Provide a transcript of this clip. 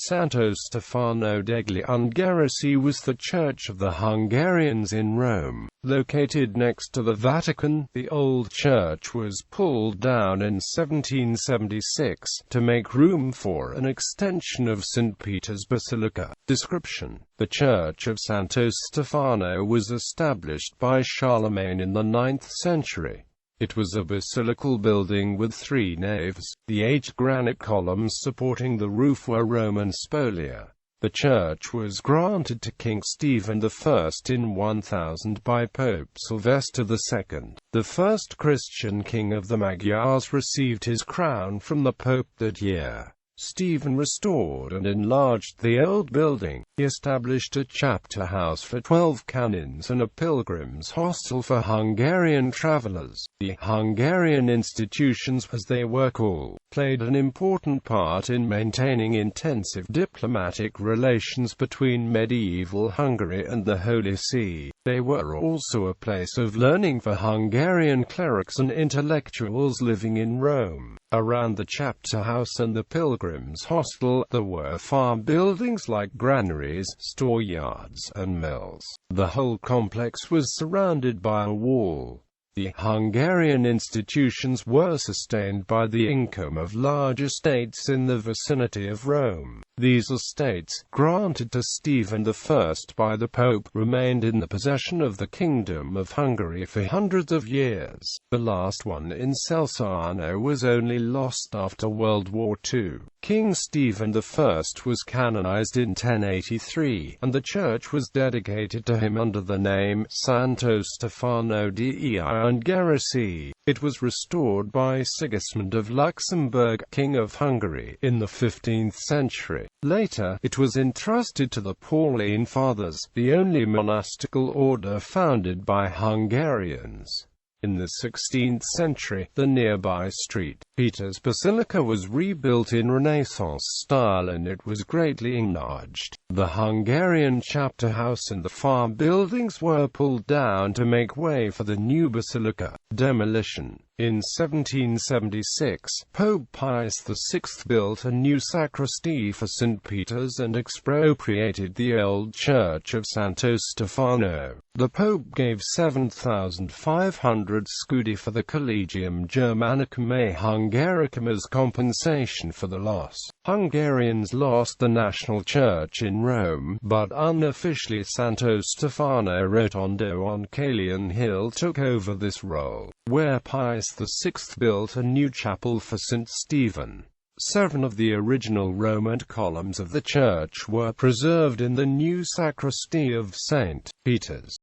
Santo Stefano degli Ungheresi was the church of the Hungarians in Rome. Located next to the Vatican, the old church was pulled down in 1776 to make room for an extension of St. Peter's Basilica. Description: the Church of Santo Stefano was established by Charlemagne in the 9th century. It was a basilical building with 3 naves. The 8 granite columns supporting the roof were Roman spolia. The church was granted to King Stephen I in 1000 by Pope Sylvester II. The first Christian king of the Magyars received his crown from the Pope that year. Stephen restored and enlarged the old building. He established a chapter house for 12 canons and a pilgrims' hostel for Hungarian travelers. The Hungarian institutions, as they were called, played an important part in maintaining intensive diplomatic relations between medieval Hungary and the Holy See. They were also a place of learning for Hungarian clerics and intellectuals living in Rome. Around the chapter house and the pilgrims' hostel, there were farm buildings like granaries, storeyards, and mills. The whole complex was surrounded by a wall. The Hungarian institutions were sustained by the income of large estates in the vicinity of Rome. These estates, granted to Stephen I by the Pope, remained in the possession of the Kingdom of Hungary for hundreds of years. The last one in Celzano was only lost after World War II. King Stephen I was canonized in 1083, and the church was dedicated to him under the name Santo Stefano degli Ungheresi. It was restored by Sigismund of Luxembourg, King of Hungary, in the 15th century. Later, it was entrusted to the Pauline Fathers, the only monastical order founded by Hungarians. In the 16th century, the nearby St. Peter's Basilica was rebuilt in Renaissance style and it was greatly enlarged. The Hungarian chapter house and the farm buildings were pulled down to make way for the new basilica. Demolition. In 1776, Pope Pius VI built a new sacristy for St. Peter's and expropriated the old church of Santo Stefano. The Pope gave 7,500 scudi for the Collegium Germanicum et Hungaricum as compensation for the loss. Hungarians lost the national church in Rome, but unofficially Santo Stefano Rotondo on Caelian Hill took over this role, where Pius VI built a new chapel for St. Stephen. 7 of the original Roman columns of the church were preserved in the new sacristy of St. Peter's.